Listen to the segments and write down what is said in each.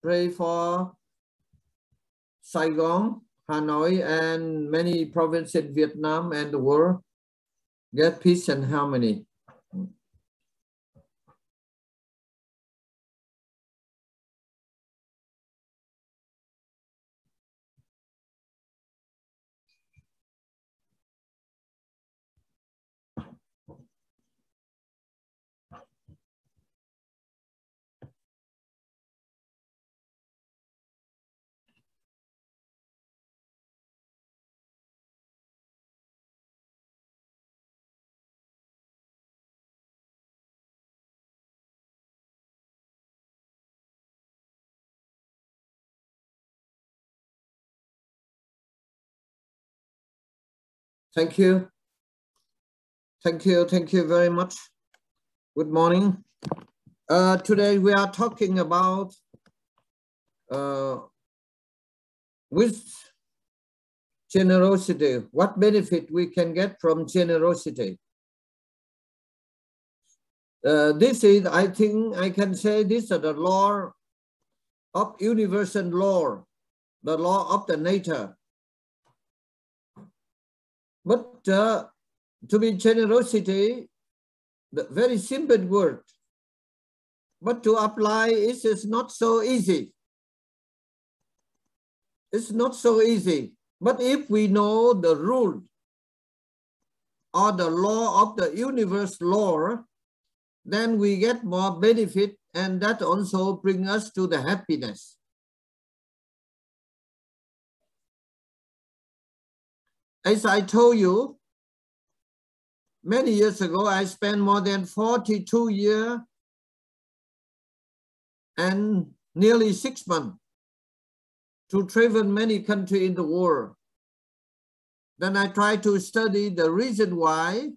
pray for Saigon, Hanoi, and many provinces in Vietnam and the world get peace and harmony. Thank you. Thank you. Thank you very much. Good morning. Today we are talking about with generosity. What benefit we can get from generosity? This is, I think I can say this is the law of universal law, the law of the nature. But to be generosity, the very simple word, but to apply it is not so easy. It's not so easy. But if we know the rule or the law of the universe law, then we get more benefit, and that also brings us to the happiness. As I told you, many years ago, I spent more than 42 years and nearly 6 months to travel many countries in the world. Then I tried to study the reason why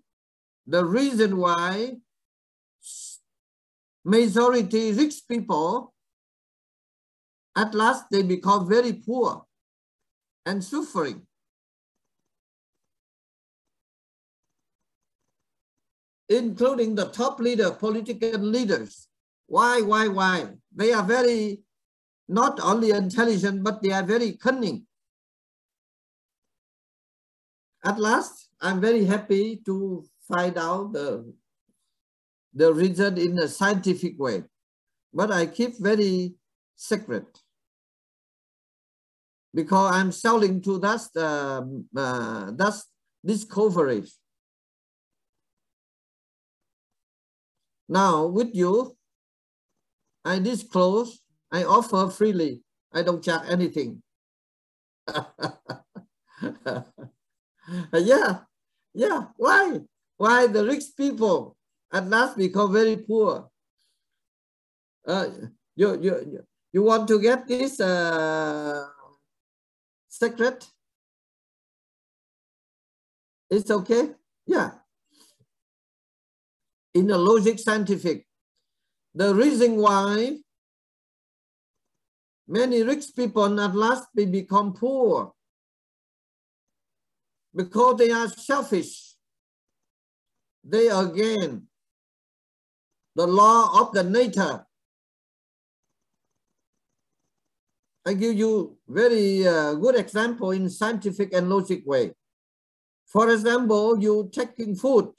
majority rich people, at last they become very poor and suffering. Including the top leader, political leaders. Why? They are very, not only intelligent, but they are very cunning. At last, I'm very happy to find out the reason in a scientific way, but I keep very secret because I'm selling to that's discoveries. Now with you, I disclose, I offer freely. I don't charge anything. Yeah. Why? Why the rich people at last become very poor? You want to get this secret? It's okay. Yeah. In the logic scientific, the reason why many rich people at last they become poor because they are selfish. They again the law of the nature. I give you very good example in scientific and logic way. For example, you taking food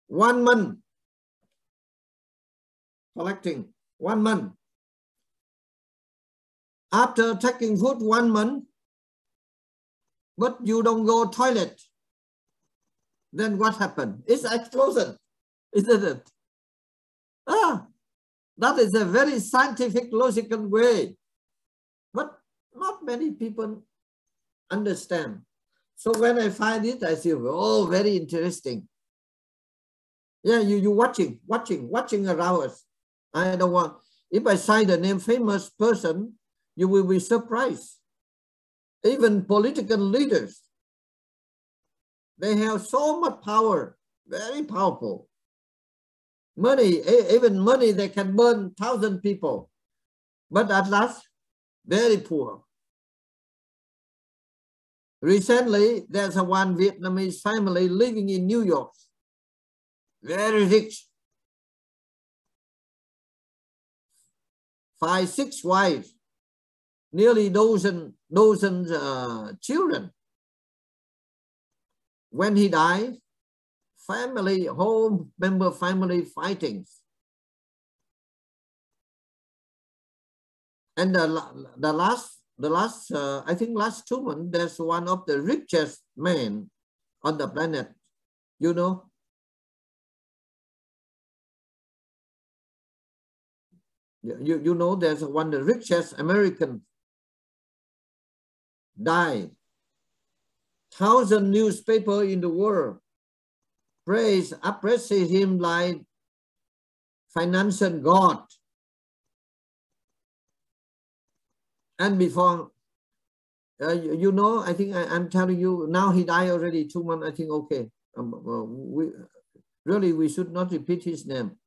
1 month, collecting 1 month. After taking food 1 month, but you don't go toilet, then what happened? It's explosion, isn't it? That is a very scientific, logical way, but not many people understand. So when I find it, I say, oh, very interesting. Yeah, you watching around us. I don't want, if I cite the name famous person, you will be surprised. Even political leaders, they have so much power, very powerful. Money, even money, they can burn 1,000 people, but at last, very poor. Recently, there's one Vietnamese family living in New York, very rich. 5, 6 wives, nearly dozen children. When he died, whole member family fighting. And the last I think last 2 months, there's one of the richest men on the planet, you know. You know, there's one of the richest American died. 1,000 newspapers in the world appreciate him like financial god. And before, you know, I think I'm telling you, now he died already 2 months, I think, okay. We should not repeat his name.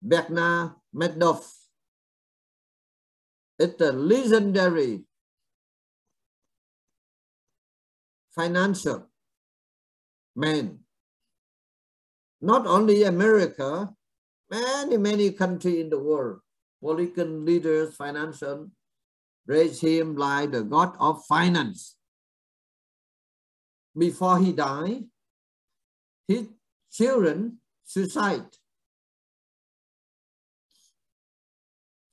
Bernard Madoff. It's a legendary financial man. Not only America, many countries in the world, political leaders, financial, raise him like the god of finance. Before he died, his children suicide.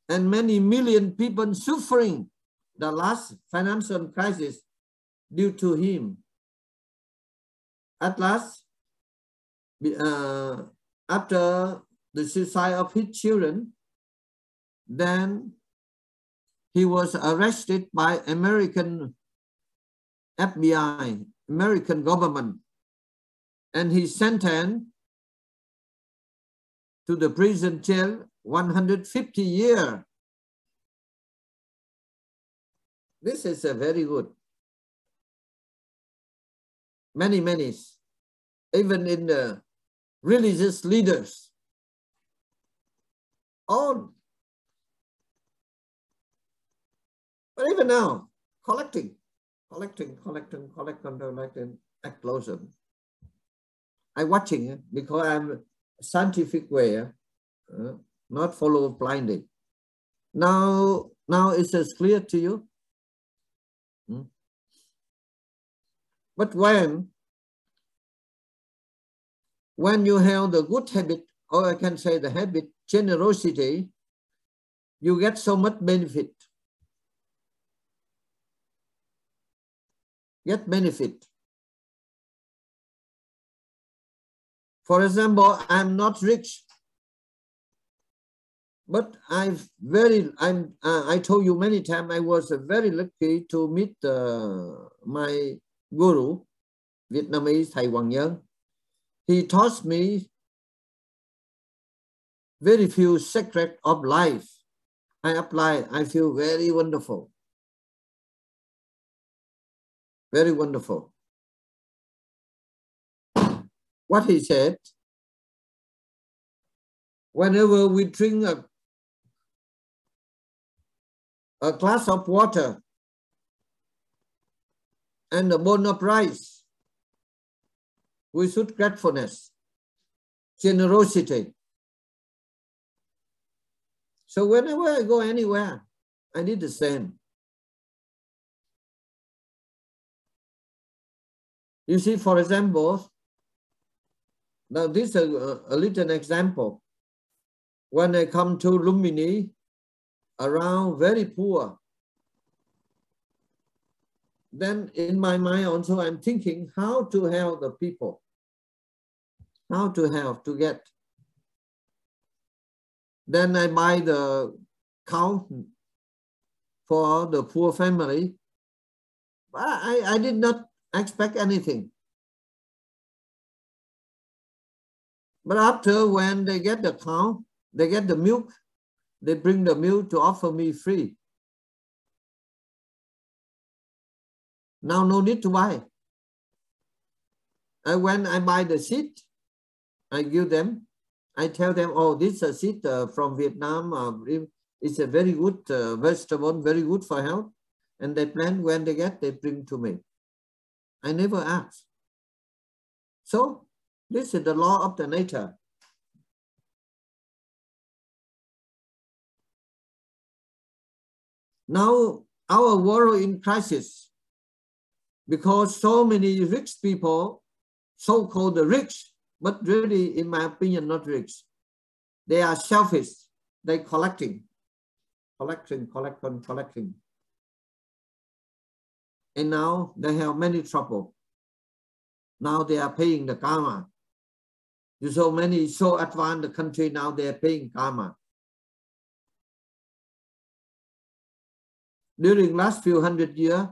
And many million people suffering the last financial crisis due to him. At last, after the suicide of his children, then he was arrested by American FBI, American government, and he sentenced to the prison jail 150 years. This is a very good. Many, even in the religious leaders. All. But even now, collecting, act closer. I'm watching because I'm scientific way, not follow blindly. Now it's as clear to you. But when you have the good habit, or I can say the habit, generosity, you get so much benefit. Get benefit. For example, I'm not rich, but I told you many times I was very lucky to meet my guru, Vietnamese Thầy Huyền Diệu. He taught me very few secrets of life. I apply, I feel very wonderful. Very wonderful. What he said, whenever we drink a glass of water and a bowl of rice, we should gratefulness, generosity. So whenever I go anywhere, I did the same. You see, for example, now this is a little example. When I come to Lumini, around very poor, then in my mind also I'm thinking how to help the people, how to help to get. Then I buy the cow for the poor family. I did not expect anything. But after, when they get the cow, they get the milk, they bring the milk to offer me free. Now no need to buy. When I buy the seed, I give them, I tell them, oh, this is a seed from Vietnam. It's a very good vegetable, very good for health. And they plant, when they get, they bring to me. I never ask. So this is the law of the nature. Now our world in crisis because so many rich people, so-called the rich, but really, in my opinion, not rich. They are selfish. They collecting. And now they have many trouble. Now they are paying the karma. So many, so advanced the country now they are paying karma. During last few hundred years,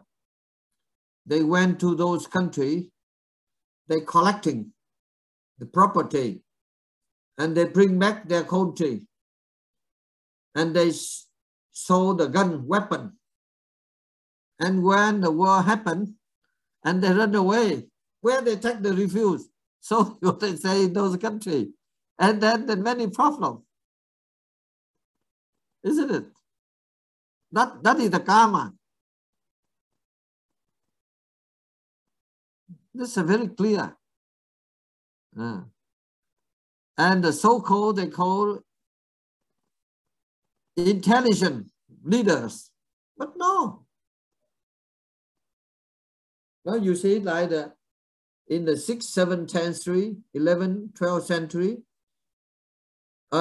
they went to those countries, they collecting the property, and they bring back their country, and they sold the gun, weapon. And when the war happened, and they run away, where they take the refuge? So what they say in those countries, and then the many problems, isn't it? That is the karma. This is very clear. And the so-called, they call intelligent leaders, but no. Well, you see, like in the 6th, 7th century, 11th, 12th century,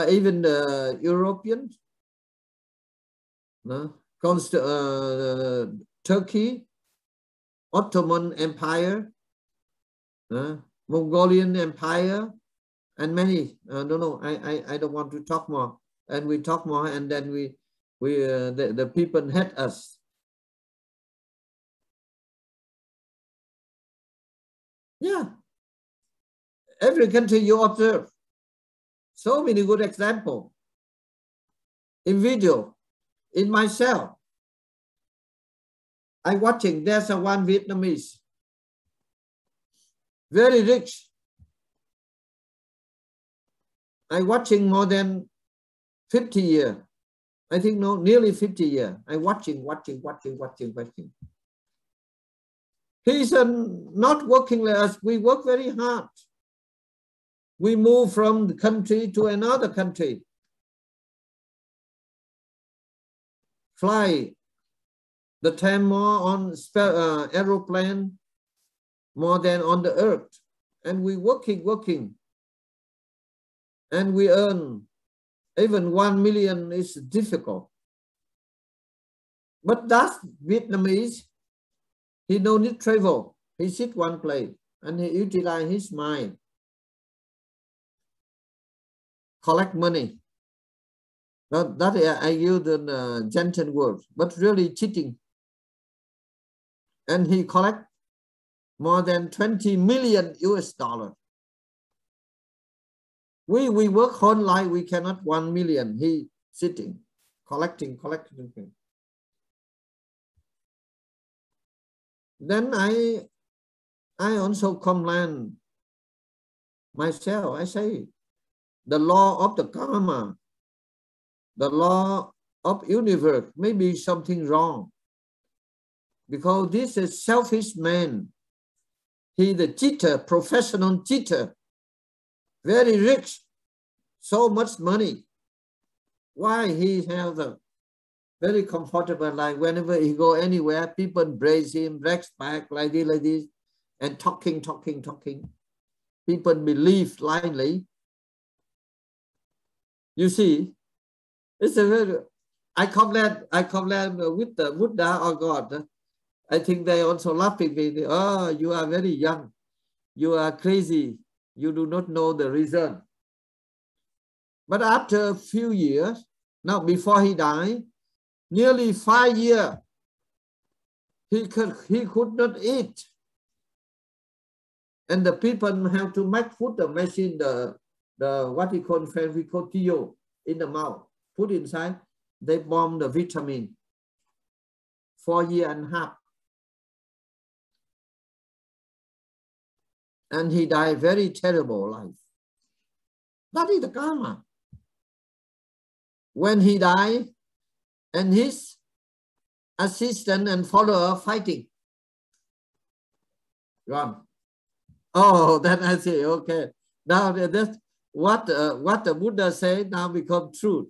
even the Europeans, Turkey, Ottoman Empire, Mongolian Empire, and many. I don't want to talk more. And we talk more, and then the people hate us. Yeah. Every country you observe, so many good examples. In video, in myself, I watching, there's a one Vietnamese, very rich. I watching more than 50 years. I think no, nearly 50 years. I watching. He's not working like us. We work very hard. We move from the country to another country. Fly the time more on aeroplane more than on the earth. And we working. And we earn even 1 million is difficult. But that Vietnamese, he no need travel. He sit one place and he utilize his mind. Collect money. That I use the gentle words, but really cheating. And he collect more than 20 million US dollars. We work whole life, we cannot 1 million. He sitting, collecting. Then I also complain myself. I say, the law of the karma, the law of universe, may be something wrong. Because this is selfish man. He the cheater, professional cheater, very rich, so much money. Why he has a very comfortable life? Whenever he go anywhere, people praise him, respect like this, and talking. People believe blindly. You see, it's a very. I complain with the Buddha or God. I think they also laughing with me. Oh, you are very young. You are crazy. You do not know the reason. But after a few years, now before he died, nearly 5 years, he could not eat. And the people have to make food, the machine, the what we call Dieu in the mouth, put inside, they bomb the vitamin. 4 years and a half. And he died very terrible life. That is the karma. When he died, and his assistant and follower fighting. Gone. Oh, then I say, okay. Now that's what the Buddha said now become truth.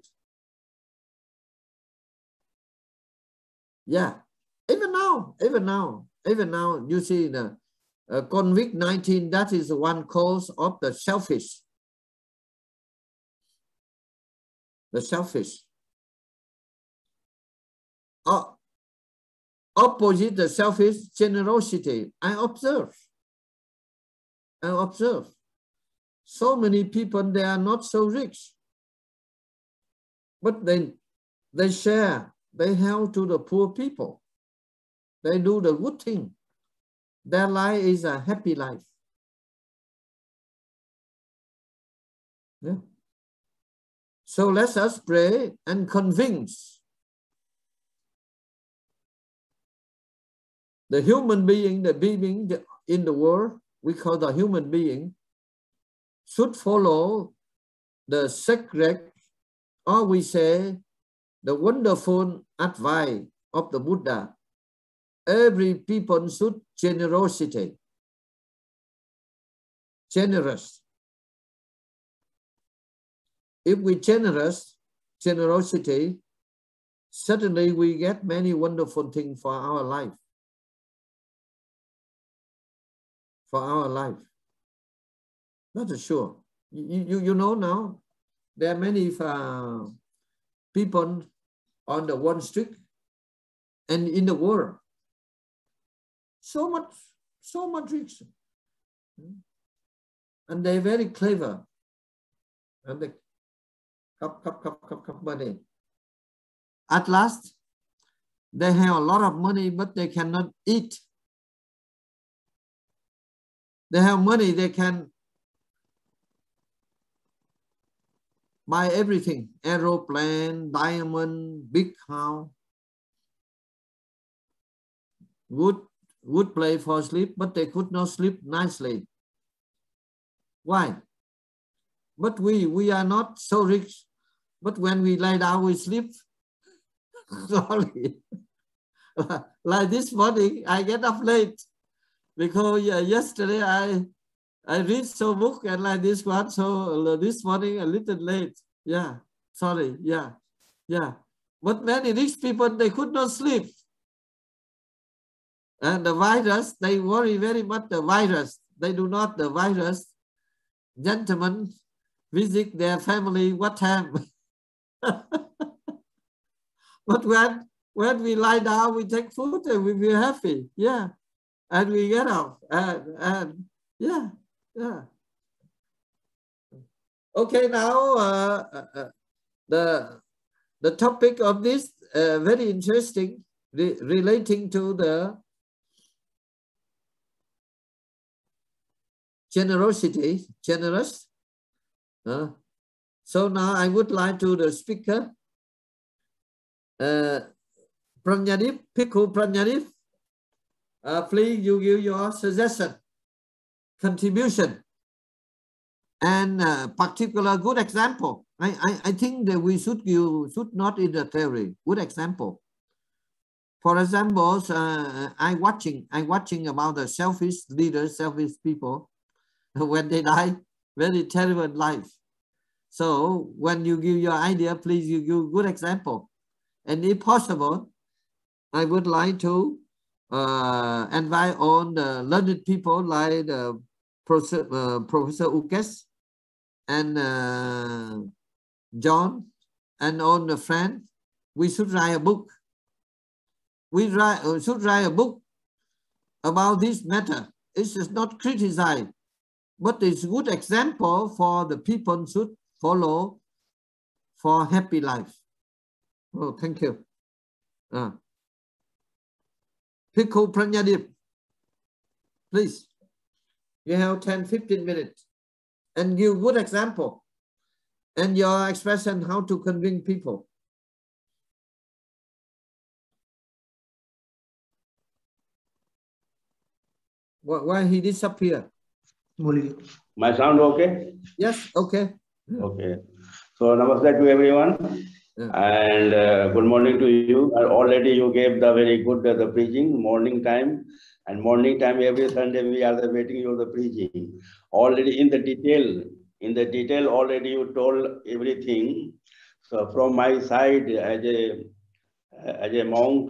Yeah, even now, you see the COVID-19, that is one cause of the selfish. The selfish. Opposite the selfish, generosity. I observe. So many people, they are not so rich, but they share, they help to the poor people. They do the good thing. Their life is a happy life. Yeah. So let us pray and convince the human being, the being in the world, we call the human being, should follow the sacred, or we say the wonderful advice of the Buddha. Every people should generosity. Generous. If we generosity, certainly we get many wonderful things for our life. For our life. That is sure. You know now, there are many people on the Wall Street and in the world. So much rich. And they're very clever. And they cup money. At last, they have a lot of money, but they cannot eat. They have money, they can buy everything. Aeroplane, diamond, big house. Good place for sleep, but they could not sleep nicely. Why? But we are not so rich. But when we lie down, we sleep. Sorry. Like this morning, I get up late because yesterday I read some book and like this one. So this morning a little late. Yeah. Sorry. Yeah. But many rich people, they could not sleep. And the virus, they worry very much the virus. They do not the virus. Gentlemen visit their family what time? But when we lie down, we take food and we feel happy. Yeah. And we get up. And yeah. Okay, now the topic of this very interesting, relating to the generosity, generous. So now I would like to the speaker, Pranyadip, Bhikkhu Pranyadip. Please, you give your suggestion, contribution, and particular good example. I think that we should not in the theory. Good example. For example, I watching about the selfish leaders, selfish people. When they die, very terrible life. So when you give your idea, please you give good example. And if possible, I would like to invite on the learned people like Professor Ukes and John and all the friends. We should write a book. We should write a book about this matter. It's just not criticized, but it's a good example for the people should follow for happy life. Oh, thank you. Bhikkhu Pranyadip, please. You have 10-15 minutes and give good example and your expression how to convince people. Why he disappeared? My sound okay? Yes, okay. Okay. So namaste to everyone. Yeah. And good morning to you. Already you gave the very good the preaching morning time, and morning time every Sunday we are waiting for the preaching. Already in the detail already you told everything. So from my side as a as a monk.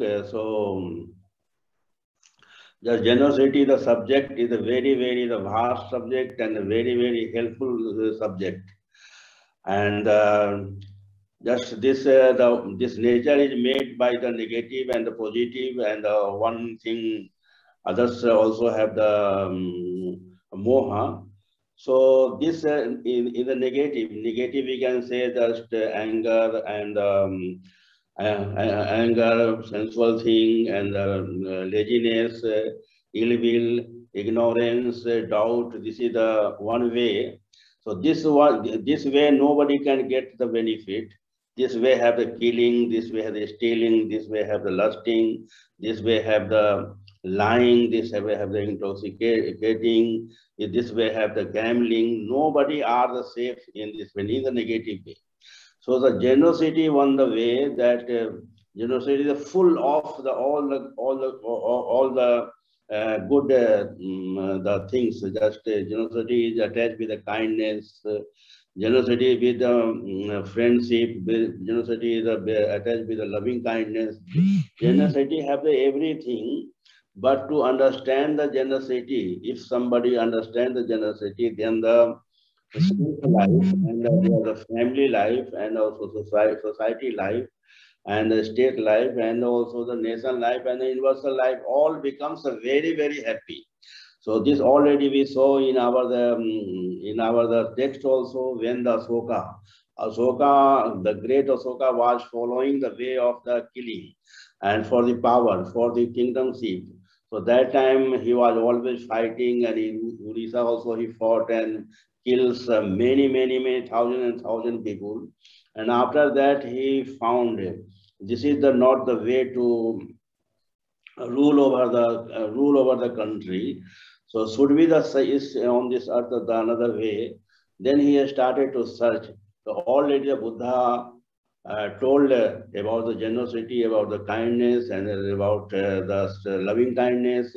The generosity, the subject is a very, very vast subject and a very, very helpful subject. And just this, this nature is made by the negative and the positive, and one thing, others also have the moha. So this in the negative we can say just anger and anger, sensual thing, and laziness, ill will, ignorance, doubt. This is the one way. So this way nobody can get the benefit. This way have the killing, this way have the stealing, this way have the lusting, this way have the lying, this way have the intoxicating, this way have the gambling. Nobody are the safe in this way, in the negative way. So the generosity one the way that generosity is full of the all the good the things. Just generosity is attached with the kindness. Generosity with the friendship. Generosity is attached with the loving kindness. Generosity have the everything. But to understand the generosity, if somebody understands the generosity, then the life and the family life and also society life and the state life and also the nation life and the universal life all becomes very, very happy. So this already we saw in our the text also, when the Ashoka, the great Ashoka was following the way of the killing and for the power, for the kingdomship. So that time he was always fighting, and in Odisha also he fought and kills many thousand people. And after that he found this is not the way to rule over the country. So should be is on this earth the another way. Then he has started to search. So already the Buddha told about the generosity, about the kindness, and about the loving kindness.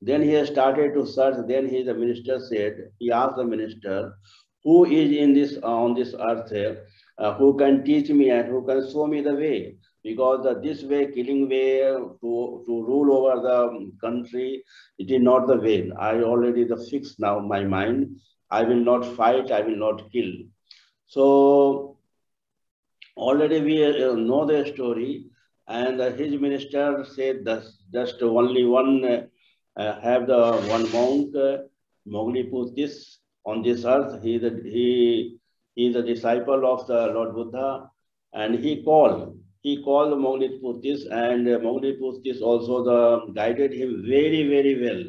Then he has started to search. Then the minister said, he asked the minister, who is in this on this earth, who can teach me and who can show me the way? Because this way, killing way to rule over the country, it is not the way. I already fixed now my mind. I will not fight. I will not kill. So already we know the story, and his minister said that just only one have the one monk, Mogliputis, on this earth. He is a disciple of the Lord Buddha, and he called Mogliputis, and Mogliputis also guided him very, very well.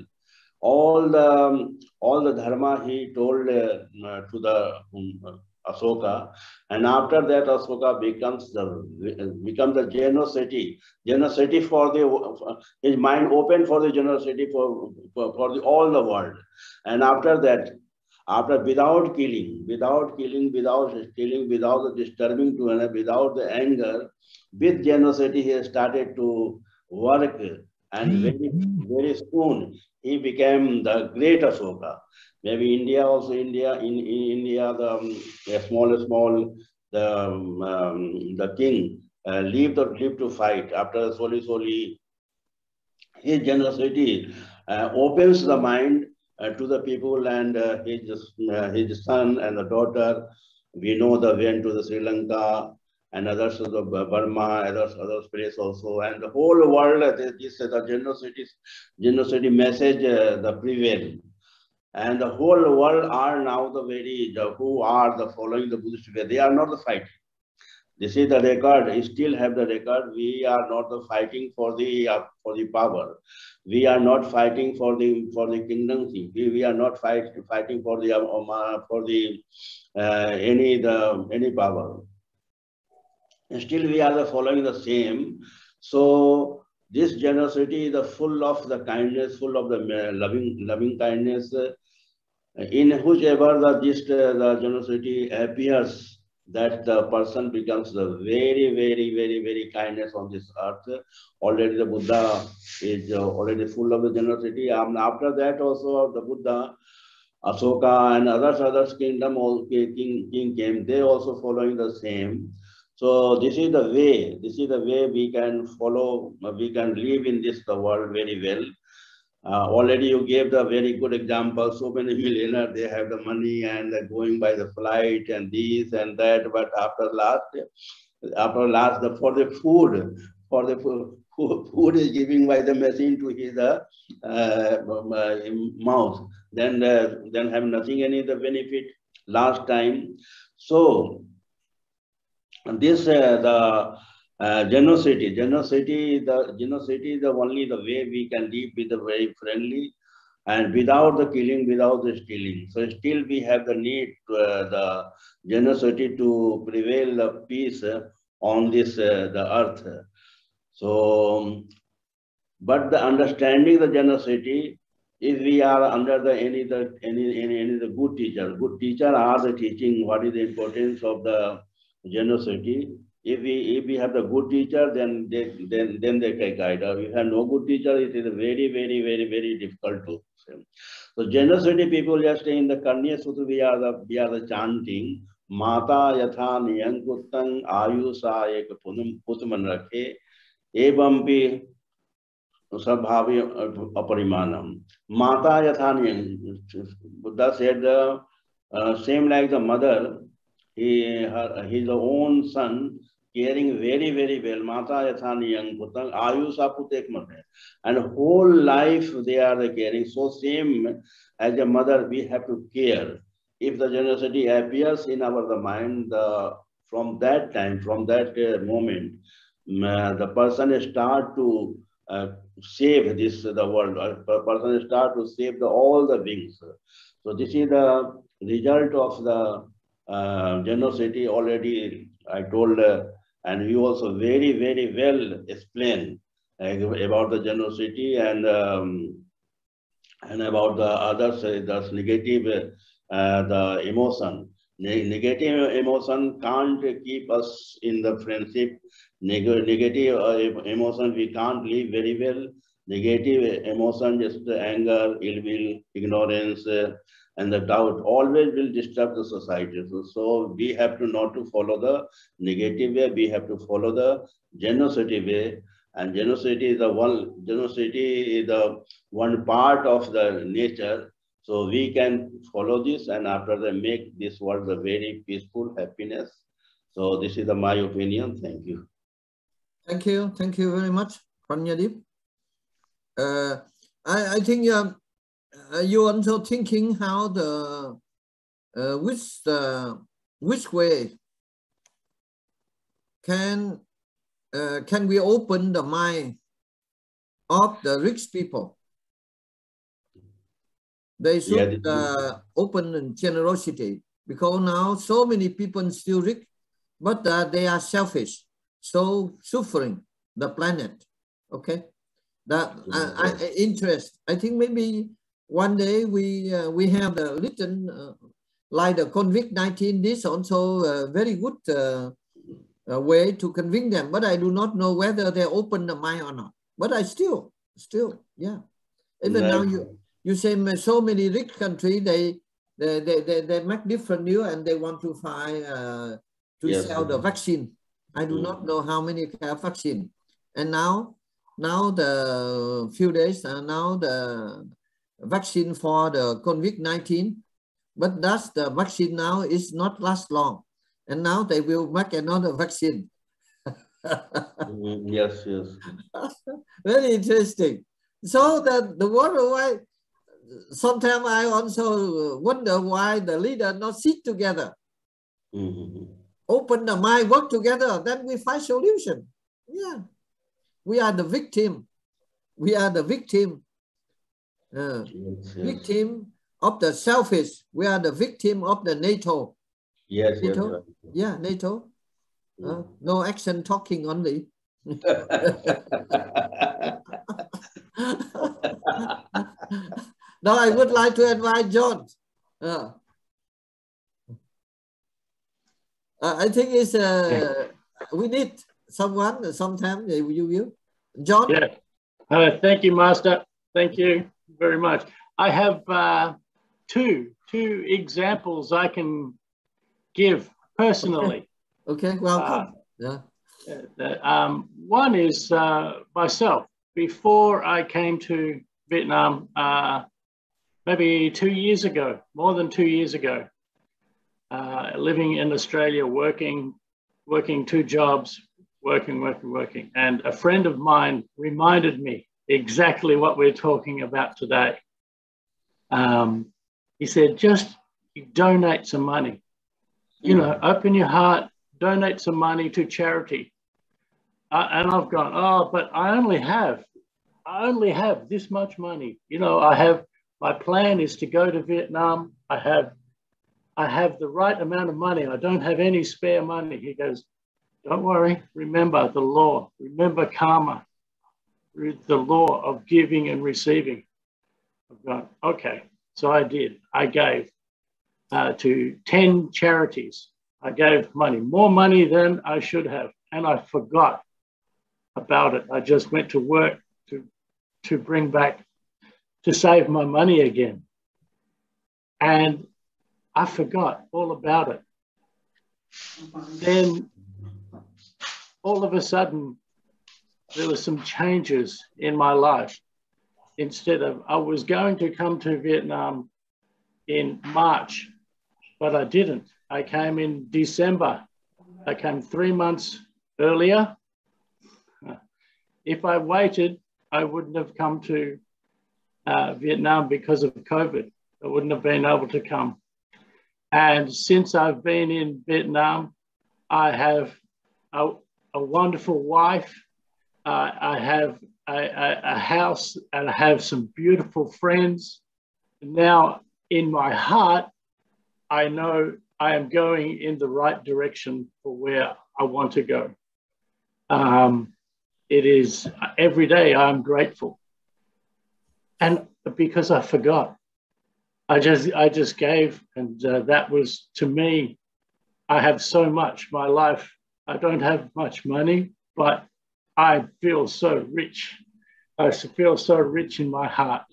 All the dharma he told to the Ashoka, and after that Ashoka becomes the generosity for his mind open for the generosity for all the world. And after that, without killing, without stealing, without disturbing to another, without the anger, with generosity he started to work, and very soon he became the great Ashoka. Maybe India also, in India, the small, the king lived to fight. After slowly, his generosity opens the mind to the people, and his son and the daughter, we know went to the Sri Lanka and others to the Burma, other place also, and the whole world, the generosity message the prevail. And the whole world are now who are following the Buddhist way. They are not the fighting. This is the record. We still have the record. We are not fighting for the power. We are not fighting for the kingdomship. We are not fighting for any power. And still we are following the same. So this generosity is full of the kindness, full of the loving kindness. In whichever the generosity appears, that the person becomes the very kindness on this earth. Already the Buddha is already full of the generosity. After that also the Buddha, Ashoka and others kingdom king came. They also following the same. So this is the way. This is the way we can follow. We can live in this the world very well. Already you gave the very good example. So many millionaires, they have the money and they're going by the flight and this and that. But after last, for the food is giving by the machine to his mouth. Then have nothing any the benefit last time. So this the generosity is the only the way we can live with the very friendly and without the killing, without the stealing. So still we have the need the generosity to prevail the peace on this the earth. So, but the understanding the generosity, if we are under the any the good teacher are the teaching what is the importance of the generosity. If we have the good teacher, then they can guide us. If we have no good teacher, it is very difficult to. So generosity, people just in the Karniya Sutra, we are the chanting Mata Yatha Niyankutang Ayusa Ek Putman Rakhe Evampi Sabhavi Aparimanam. Mata Yatha Niyang. Buddha said same like the mother, his own son, caring very well. Mata Yathaniyang Putang Ayusa Putek Mate. And whole life they are caring. So same as a mother, we have to care. If the generosity appears in our mind, from that time, from that moment, the person start to save the world. The person start to save all the beings. So this is the result of the generosity. Already I told, and you also very well explained about the generosity and about the others, the negative the emotion. Negative emotion can't keep us in the friendship. Negative emotion we can't live very well. Negative emotion, just anger, ill will, ignorance, and the doubt always will disturb the society. So we have to not to follow the negative way. We have to follow the generosity way. And generosity is the one part of the nature. So we can follow this, and after that make this world a very peaceful happiness. So this is my opinion. Thank you. Thank you very much, Panyadip. I think you also thinking how the which way can we open the mind of the rich people? They should open in generosity, because now so many people still rich, but they are selfish, so suffering the planet. Okay, that interest. I think maybe one day we have the written like the COVID-19. This also a very good way to convince them, but I do not know whether they open the mind or not. But I still, yeah. Even now you say so many rich countries they make different new and they want to find to sell the vaccine. I do not know how many kind of vaccine. And now the few days now the vaccine for the COVID-19, but that's the vaccine now is not last long. And now they will make another vaccine. Yes. Very interesting. So the worldwide, sometimes I also wonder why the leader not sit together, open the mind, work together, then we find solution. Yeah, we are the victim. We are the victim. Victim of the selfish. We are the victim of the NATO. Yes. Yeah, NATO. No action, talking only. Now I would like to invite John. I think it's we need someone sometime. You will, John. Yeah. Thank you, Master. Thank you very much. I have two examples I can give personally. Okay. Welcome. Yeah. One is myself. Before I came to Vietnam, maybe 2 years ago, more than 2 years ago, living in Australia, working 2 jobs, working. And a friend of mine reminded me exactly what we're talking about today. He said, just donate some money. You know, open your heart, donate some money to charity. And I've gone, oh, but I only have this much money. You know, my plan is to go to Vietnam. I have the right amount of money. I don't have any spare money. He goes, don't worry. Remember the law. Remember karma. The law of giving and receiving. I've gone, okay. So I did. I gave to 10 charities. I gave money, more money than I should have. And I forgot about it. I just went to work to bring back, to save my money again. And I forgot all about it. Then all of a sudden, there were some changes in my life. Instead of, I was going to come to Vietnam in March, but I didn't. I came in December. I came 3 months earlier. If I waited, I wouldn't have come to Vietnam because of COVID. I wouldn't have been able to come. And since I've been in Vietnam, I have a wonderful wife. I have a house, and I have some beautiful friends. Now, in my heart, I know I am going in the right direction for where I want to go. It is every day I'm grateful. And because I forgot, I just gave, and that was, to me, I have so much. My life, I don't have much money, but I feel so rich. I feel so rich in my heart.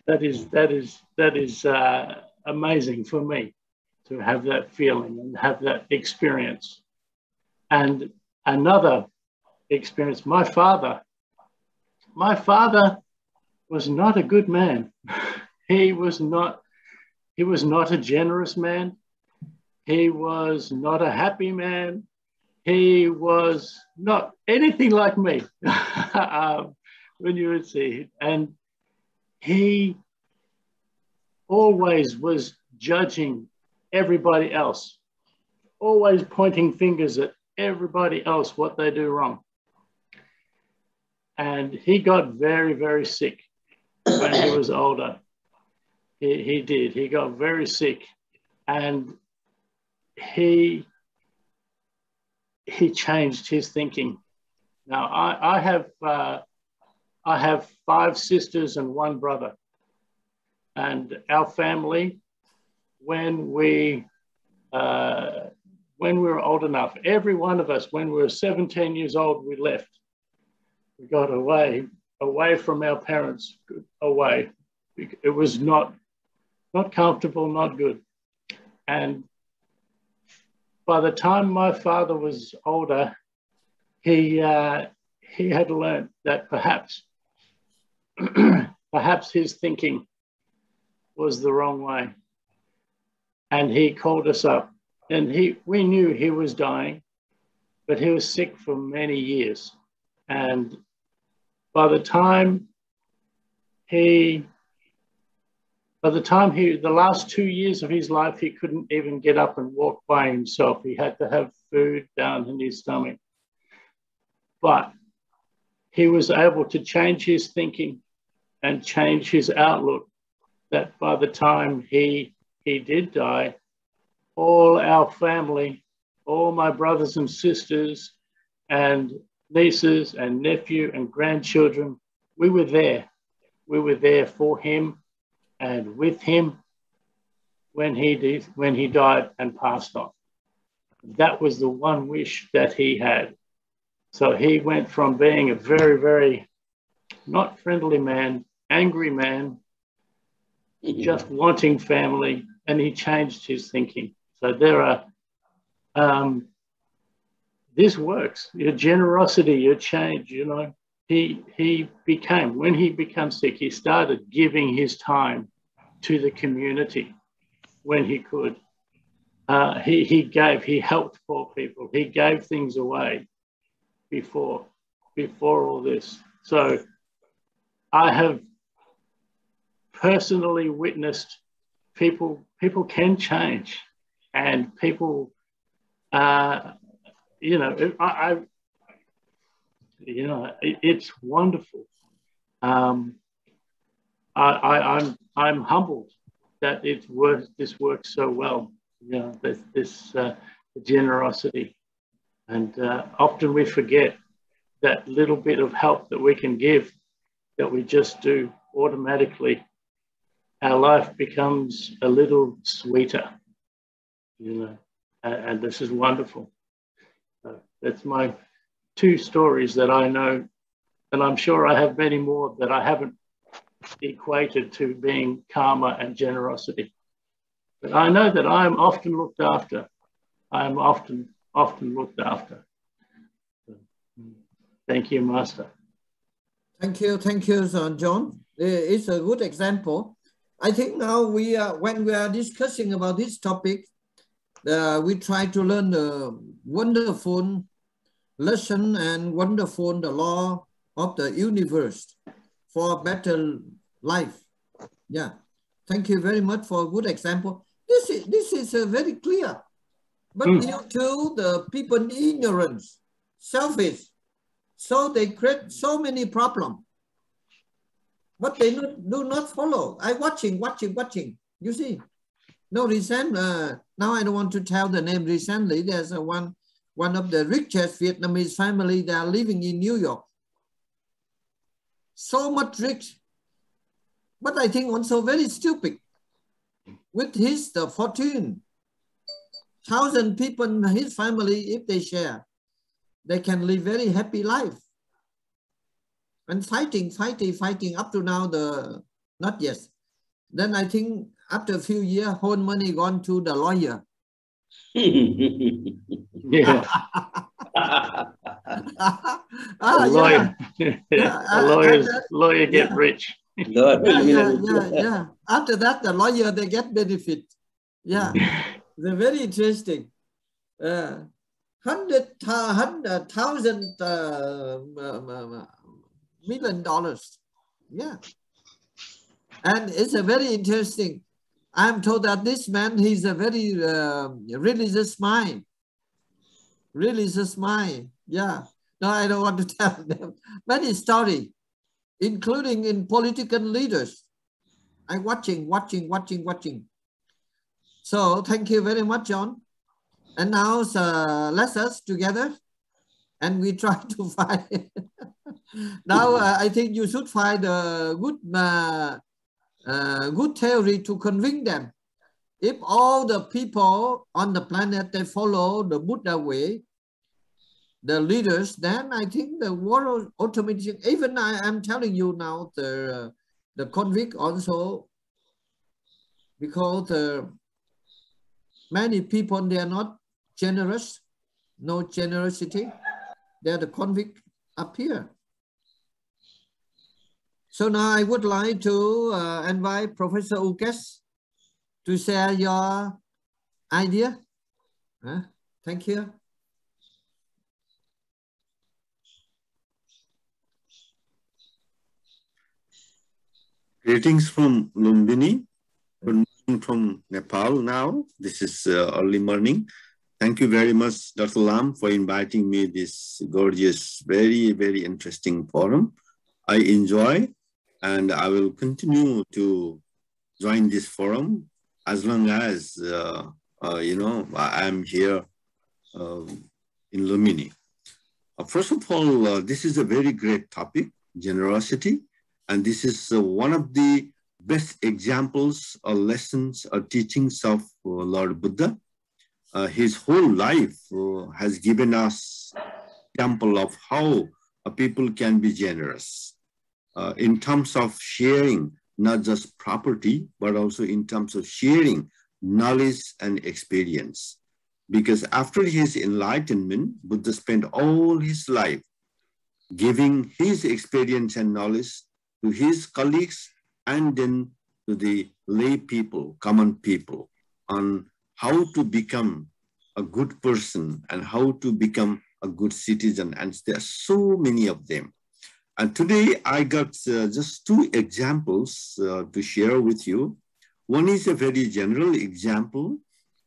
That is amazing for me to have that feeling and have that experience. And another experience, my father was not a good man. He was not a generous man. He was not a happy man. He was not anything like me when you would see it. And he always was judging everybody else, always pointing fingers at everybody else, what they do wrong. And he got very, very sick when he was older. He did. He got very sick. And he changed his thinking. Now, I have 5 sisters and 1 brother. And our family, when we were old enough, every one of us, when we were 17 years old, we left. We got away from our parents, away. It was not comfortable, not good. And by the time my father was older, he had learned that perhaps his thinking was the wrong way. And he called us up, and we knew he was dying, but he was sick for many years. And by the last 2 years of his life, he couldn't even get up and walk by himself. He had to have food down in his stomach. But he was able to change his thinking and change his outlook, that by the time he did die, all our family, all my brothers and sisters and nieces and nephew and grandchildren, we were there. We were there for him and with him when he died and passed on. That was the one wish that he had. So he went from being a very, very not friendly man, angry man, just wanting family, and he changed his thinking. So there this works. Your generosity, your change, you know. He became, when he became sick, he started giving his time to the community when he could. He gave, he helped poor people. He gave things away before all this. So I have personally witnessed people can change, and people, you know, it's wonderful. I'm humbled that this works so well. You know, this generosity, and often we forget that little bit of help that we can give, that we just do automatically. Our life becomes a little sweeter, you know, and this is wonderful. That's my 2 stories that I know, and I'm sure I have many more that I haven't equated to being karma and generosity. But I know that I am often looked after. I am often looked after. Thank you, Master. Thank you, John. It's a good example. I think now when we are discussing about this topic, we try to learn the wonderful lesson and wonderful the law of the universe for a better life. Yeah, thank you very much for a good example. This is very clear, but due to the people ignorance, selfish, so they create so many problems. But they do not follow. I watching. You see, no recent. Now I don't want to tell the name. Recently, there's one of the richest Vietnamese family. They are living in New York. So much rich, but I think also very stupid. With his fortune, 1,000 people in his family, if they share, they can live very happy life. And fighting up to now, not yet. Then I think after a few years, whole money gone to the lawyer. Yeah. Lawyer get rich. Yeah. After that, the lawyer, they get benefit. Yeah, they're very interesting. $100,000 million. Yeah. And it's a very interesting. I'm told that this man, he's a very religious mind. Yeah. No, I don't want to tell them. Many story, including in political leaders. I'm watching. So thank you very much, John. And now let's us together, and we try to find. Now I think you should find a good theory to convince them. If all the people on the planet, they follow the Buddha way, the leaders, then I think the world automatically, even I'm telling you now, the convict also, because many people, they are not generous, no generosity, they're the convict up here. So now I would like to invite Professor Ukes to share your idea. Thank you. Greetings from Lumbini. Good morning from Nepal now. This is early morning. Thank you very much, Dr. Lam, for inviting me this gorgeous, very, very interesting forum. I enjoy, and I will continue to join this forum as long as, I am here in Lumbini. First of all, this is a very great topic, generosity. And this is one of the best examples or lessons or teachings of Lord Buddha. His whole life has given us example of how people can be generous in terms of sharing not just property, but also in terms of sharing knowledge and experience. because after his enlightenment, Buddha spent all his life giving his experience and knowledge to his colleagues and then to the lay people, common people, on how to become a good person and how to become a good citizen. And there are so many of them. And today I got just two examples to share with you. One is a very general example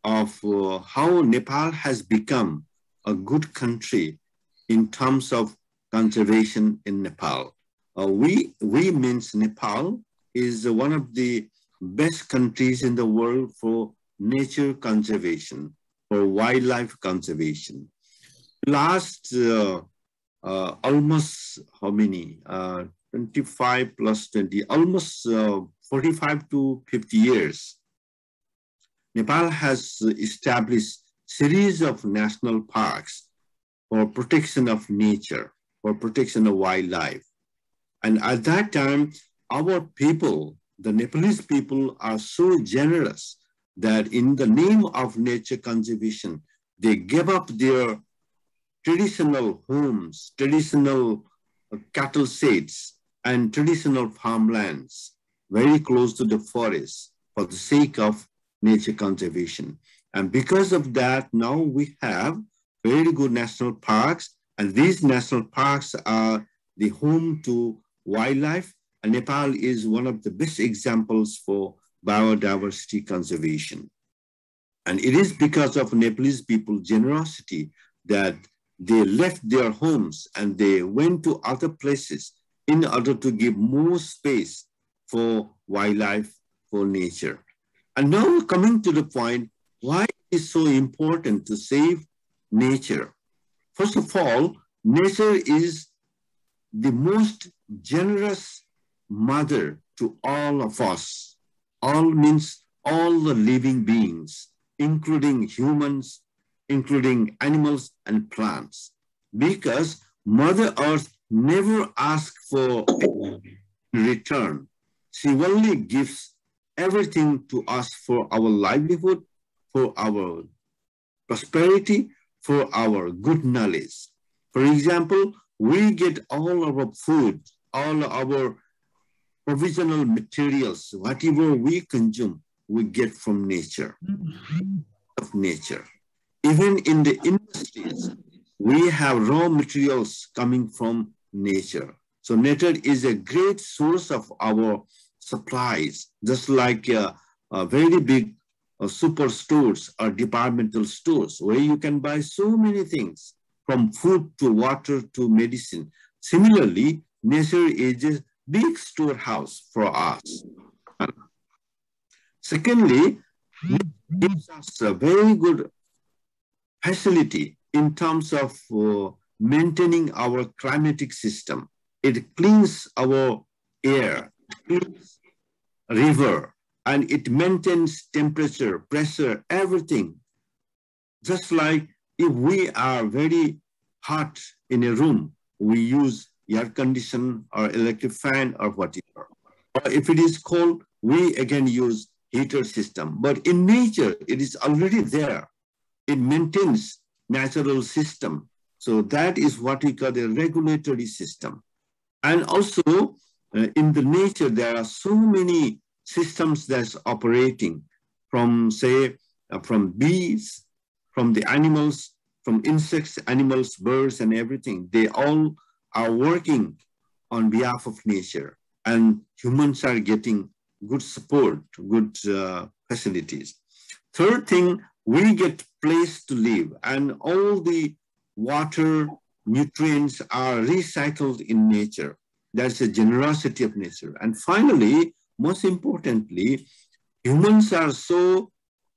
of how Nepal has become a good country in terms of conservation in Nepal. We means Nepal is one of the best countries in the world for nature conservation, for wildlife conservation. Last almost how many? 25 plus 20, almost 45 to 50 years. Nepal has established series of national parks for protection of nature, for protection of wildlife. And at that time, our people, the Nepalese people, are so generous that in the name of nature conservation, they gave up their traditional homes, traditional cattle sheds, and traditional farmlands very close to the forest for the sake of nature conservation. And because of that, now we have very good national parks, and these national parks are the home to wildlife, and Nepal is one of the best examples for biodiversity conservation. And it is because of Nepalese people's generosity that they left their homes and they went to other places in order to give more space for wildlife, for nature. And now coming to the point, why it is so important to save nature? First of all, nature is the most generous mother to all of us. All means all the living beings, including humans, including animals and plants. Because Mother Earth never asks for return. She only gives everything to us for our livelihood, for our prosperity, for our good knowledge. For example, we get all our food, all our provisional materials, whatever we consume, we get from nature, of nature. Even in the industries, we have raw materials coming from nature. So nature is a great source of our supplies, just like very big superstores or departmental stores where you can buy so many things from food to water to medicine. Similarly, nature is a big storehouse for us. Secondly, nature gives us a very good facility in terms of maintaining our climatic system. It cleans our air, cleans river, and it maintains temperature, pressure, everything. Just like if we are very hot in a room, we use air condition or electric fan or whatever. Or if it is cold, we again use heater system. But in nature, it is already there. It maintains natural system. So that is what we call a regulatory system. And also in the nature, there are so many systems that's operating from, say, from bees, from the animals, from insects, animals, birds, and everything. They all are working on behalf of nature, and humans are getting good support, good facilities. Third thing, we get place to live, and all the water, nutrients are recycled in nature. That's a generosity of nature. And finally, most importantly, humans are so,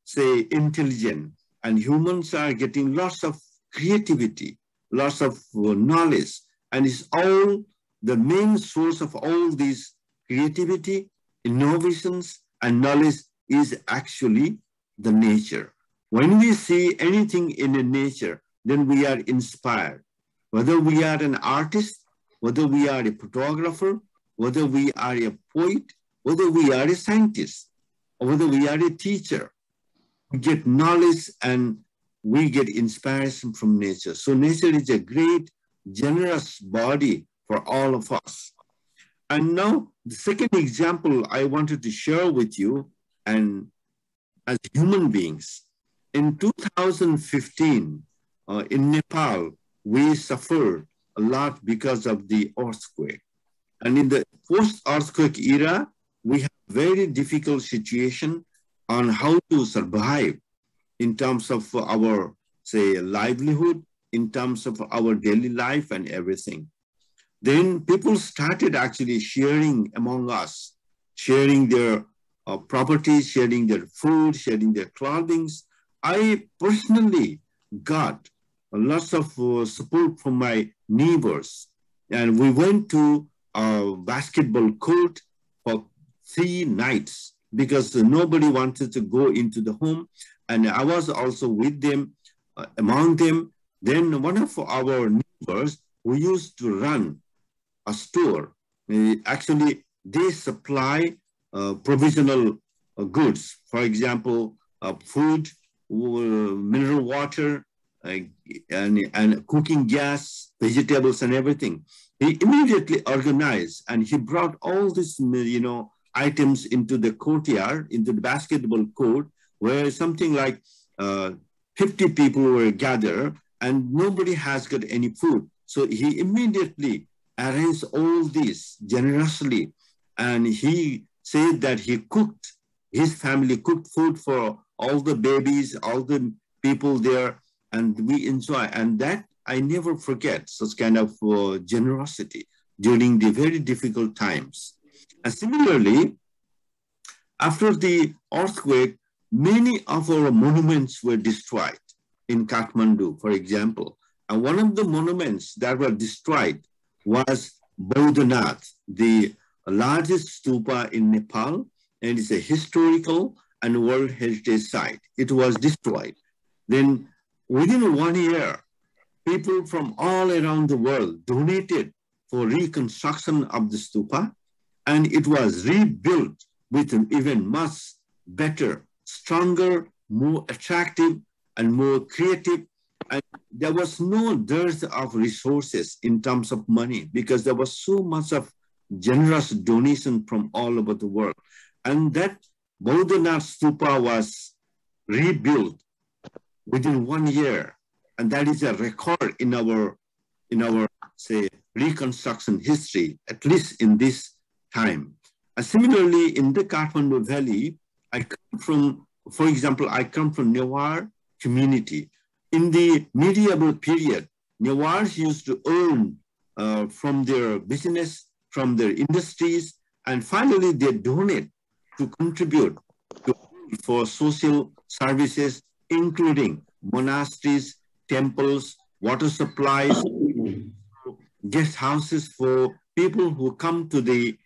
say, intelligent, and humans are getting lots of creativity, lots of knowledge, and it's all the main source of all these creativity, innovations, and knowledge is actually the nature. When we see anything in the nature, then we are inspired. Whether we are an artist, whether we are a photographer, whether we are a poet, whether we are a scientist, or whether we are a teacher, we get knowledge and we get inspiration from nature. So nature is a great, generous body for all of us. And now the second example I wanted to share with you, and as human beings, in 2015, in Nepal, we suffered a lot because of the earthquake. And in the post-earthquake era, we have very difficult situation on how to survive in terms of our, say, livelihood, in terms of our daily life and everything. Then people started actually sharing among us, sharing their properties, sharing their food, sharing their clothing. I personally got lots of support from my neighbors. And we went to a basketball court for 3 nights because nobody wanted to go into the home. And I was also with them, among them. Then one of our neighbors who used to run a store, actually they supply provisional goods. For example, food, mineral water, and cooking gas, vegetables and everything. He immediately organized and he brought all these, items into the courtyard, into the basketball court, where something like 50 people were gathered and nobody has got any food. So he immediately arranged all this generously. And he said that he cooked, his family cooked food for all the babies, all the people there, and we enjoy. And that I never forget, such kind of generosity during the very difficult times. And similarly, after the earthquake, many of our monuments were destroyed in Kathmandu, for example. And one of the monuments that were destroyed was Bodhanath, the largest stupa in Nepal, and it's a historical and World Heritage Site. It was destroyed. Then within 1 year, people from all around the world donated for reconstruction of the stupa, and it was rebuilt with an even much better, stronger, more attractive, and more creative. And there was no dearth of resources in terms of money because there was so much of generous donation from all over the world. And that Bodhanath stupa was rebuilt within 1 year. And that is a record in our say, reconstruction history, at least in this time. And similarly, in the Kathmandu Valley, I come from, for example, I come from Newar community. In the medieval period, Newars used to earn from their business, from their industries, and finally they donate to contribute for social services, including monasteries, temples, water supplies, guest houses for people who come to the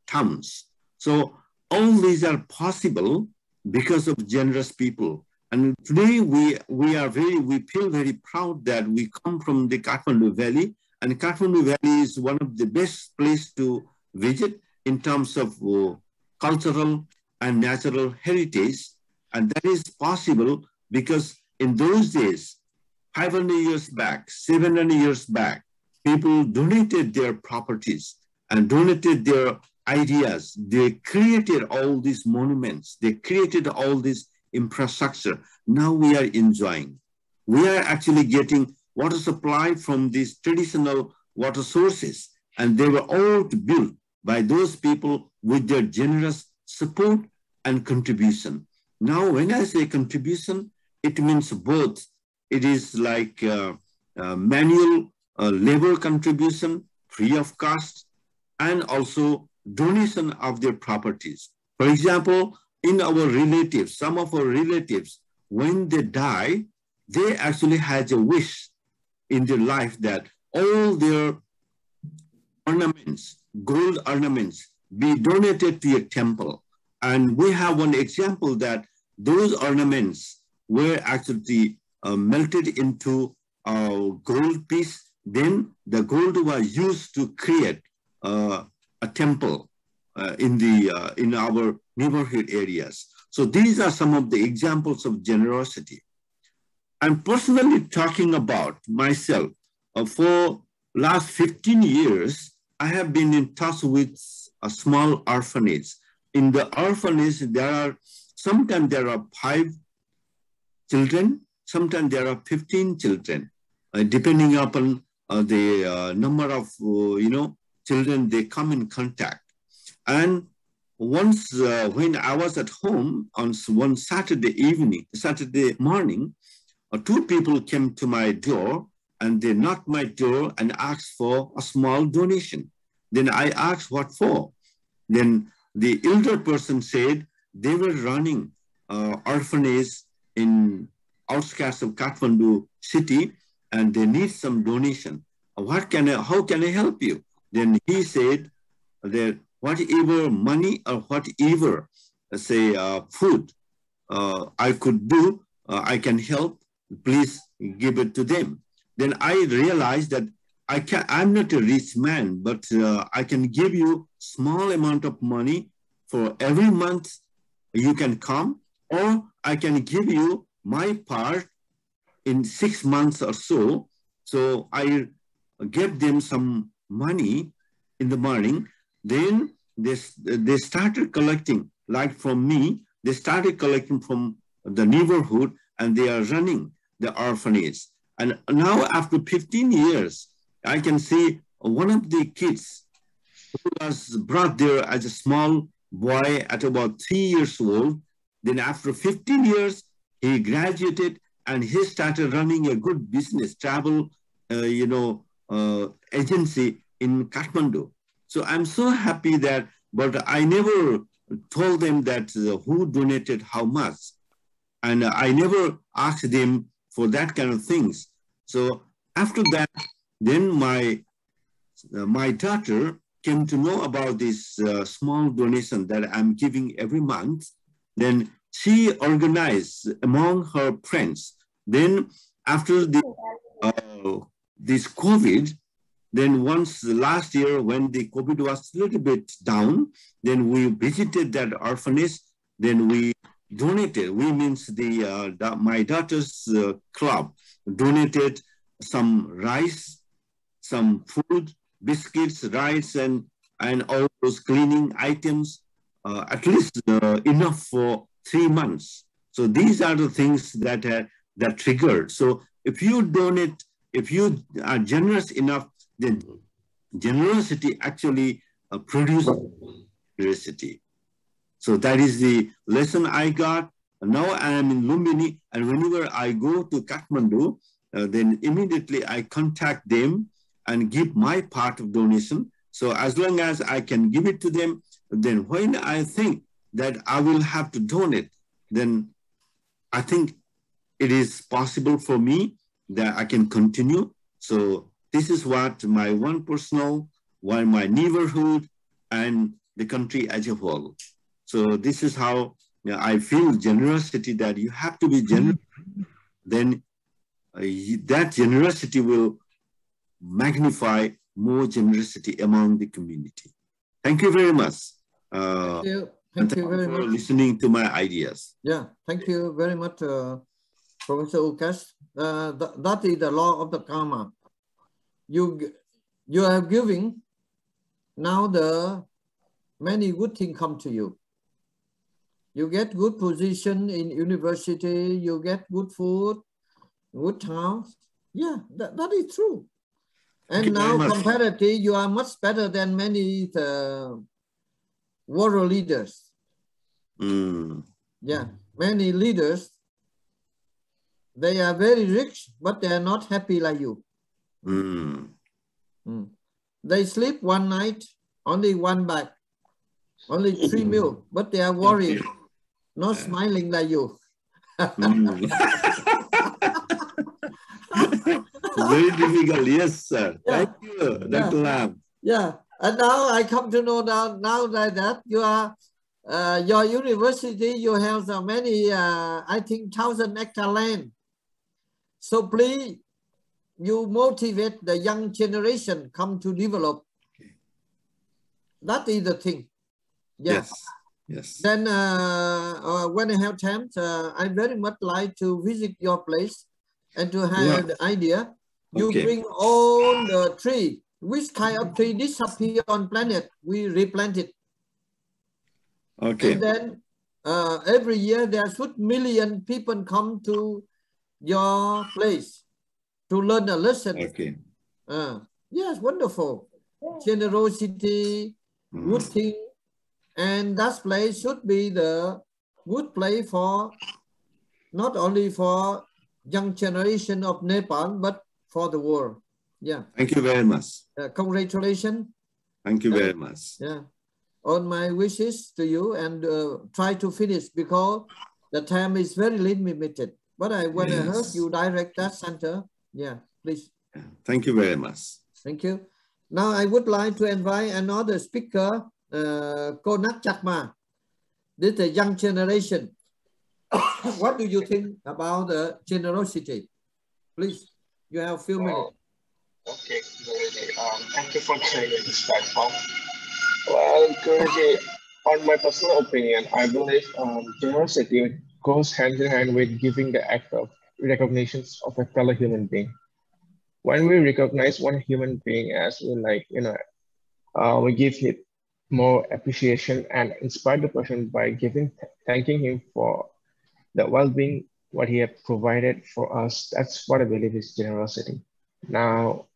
towns. So all these are possible because of generous people. And today we feel very proud that we come from the Kathmandu Valley, and Kathmandu Valley is one of the best places to visit in terms of cultural and natural heritage. And that is possible because in those days, 500 years back, 700 years back, people donated their properties and donated their ideas. They created all these monuments. They created all this infrastructure. Now we are enjoying. We are actually getting water supply from these traditional water sources, and they were all built by those people with their generous support and contribution. Now, when I say contribution, it means both. It is like manual labor contribution, free of cost, and also donation of their properties. For example, in our relatives, some of our relatives, when they die, they actually had a wish in their life that all their ornaments, gold ornaments, be donated to a temple. And we have one example that those ornaments were actually melted into a gold piece. Then the gold was used to create a temple in our neighborhood areas. So these are some of the examples of generosity. I'm personally talking about myself. For last 15 years, I have been in touch with a small orphanage. In the orphanage, sometimes there are 5 children, sometimes there are 15 children, depending upon the number of children they come in contact. And once when I was at home on one Saturday morning, 2 people came to my door and they knocked my door and asked for a small donation. Then I asked what for. Then the elder person said they were running orphanage in outskirts of Kathmandu city and they need some donation. How can I help you? Then he said that whatever money or whatever, say food I could do, I can help, please give it to them. Then I realized that I'm not a rich man, but I can give you small amount of money for every month you can come, or I can give you my part in 6 months or so. So I gave them some money in the morning. Then they started collecting, like from me, they started collecting from the neighborhood and they are running the orphanage. And now after 15 years, I can see one of the kids who was brought there as a small boy at about 3 years old. Then after 15 years, he graduated and he started running a good business, travel, agency in Kathmandu. So I'm so happy that, but I never told them that who donated how much. And I never asked them for that kind of things. So after that, then my daughter came to know about this small donation that I'm giving every month. Then she organized among her friends. Then after this COVID, then once last year when the COVID was a little bit down, then we visited that orphanage. Then we donated. We means my daughter's club donated some rice, some food, biscuits, rice, and all those cleaning items, at least enough for 3 months. So these are the things that triggered. So if you donate, if you are generous enough, then generosity actually produces generosity. So that is the lesson I got. Now I am in Lumbini, and whenever I go to Kathmandu, then immediately I contact them and give my part of donation. So as long as I can give it to them, then when I think that I will have to donate, then I think it is possible for me that I can continue. So this is what my one personal, my neighborhood, and the country as a whole. So this is how I feel generosity, that you have to be generous. Then that generosity will magnify more generosity among the community. Thank you very much. Thank you. Thank you very much for listening to my ideas. Yeah, thank you very much, Professor Ukas. That is the law of the karma. You are giving, now the many good things come to you. You get good position in university, you get good food, good house. Yeah, that is true. And now comparatively, you are much better than many world leaders. Yeah, many leaders, they are very rich, but they are not happy like you. They sleep one night, only one bag, only 3 meals, but they are worried, not smiling like you. Very difficult, yes, sir. Yeah. Thank you, Dr. Lam. Yeah, and now I come to know now that you are, your university, you have so many, I think 1,000 hectare land. So please, you motivate the young generation come to develop. That is the thing. Yeah. Yes. Then when I have time, I very much like to visit your place and to have the idea, you Okay. bring all the tree. Which kind of tree disappear on planet, we replant it. Okay. And then every year there should million people come to your place to learn a lesson. Okay. Yes, wonderful. Generosity, good thing, and that place should be the good place for not only for young generation of Nepal, but for the world. Yeah. Thank you very much. Congratulations. Thank you very much. Yeah. All my wishes to you, and try to finish because the time is very limited. But when I heard you direct that center, yeah, please. Thank you very much. Thank you. Now I would like to invite another speaker, Konak Chakma. This is the young generation. What do you think about the generosity? Please, you have a few minutes. Okay, Guruji. Thank you for joining this platform. Well, Guruji, on my personal opinion, I believe generosity goes hand in hand with giving the act of recognition of a fellow human being. When we recognize one human being as we give him more appreciation and inspire the person by thanking him for the well-being, what he has provided for us. That's what I believe is generosity. Now,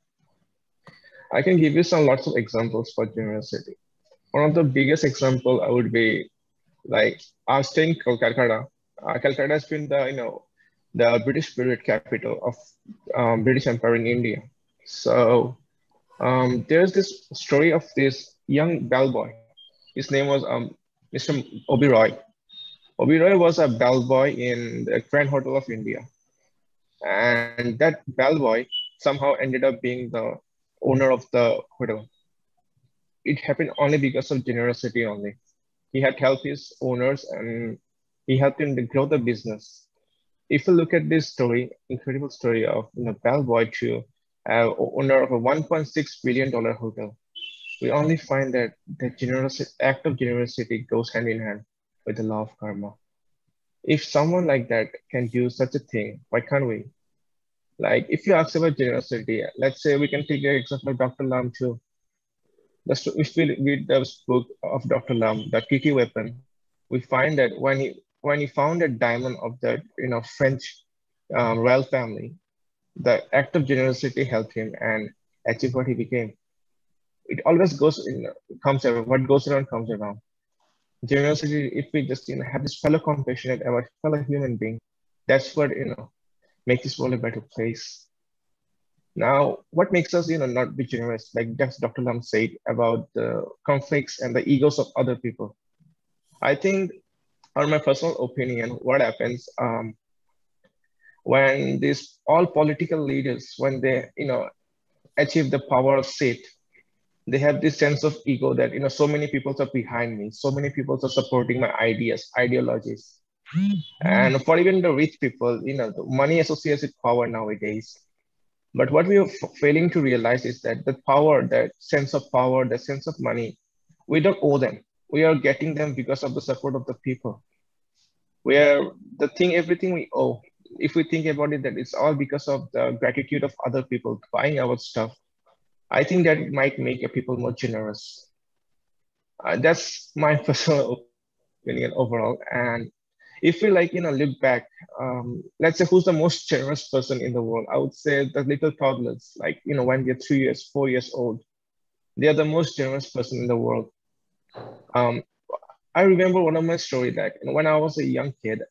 I can give you lots of examples for generosity. One of the biggest example would be like I was staying in Calcutta. Calcutta has been the British period capital of British Empire in India. So there's this story of this young bellboy. His name was Mr. Oberoi. Oberoi was a bellboy in the Grand Hotel of India. And that bellboy somehow ended up being the owner of the hotel. It happened only because of generosity only. He had helped his owners and he helped him to grow the business. If you look at this story, incredible story of bellboy to owner of a $1.6 billion hotel, we only find that the act of generosity goes hand in hand with the law of karma. If someone like that can do such a thing, why can't we? Like if you ask about generosity, let's say we can take the example of Dr. Lam too. If we read the book of Dr. Lam, the Kiki weapon, we find that when he found a diamond of that French royal family, the act of generosity helped him and achieve what he became. It always comes around. What goes around comes around. Generosity, if we just have this fellow compassionate about fellow human being, that's what make this world a better place. Now, what makes us not be generous, like Dr. Lam said about the conflicts and the egos of other people? I think, on my personal opinion, what happens when all political leaders, when they achieve the power of seat, they have this sense of ego that so many people are behind me, so many people are supporting my ideas, ideologies. And for even the rich people, the money associates with power nowadays. But what we are failing to realize is that the power, that sense of power, the sense of money, we don't owe them. We are getting them because of the support of the people. Everything we owe, if we think about it, that it's all because of the gratitude of other people buying our stuff. I think that might make people more generous. That's my personal opinion overall. And if we look back, let's say who's the most generous person in the world? I would say the little toddlers, when they're 3 years, 4 years old, they are the most generous person in the world. I remember one of my stories that when I was a young kid,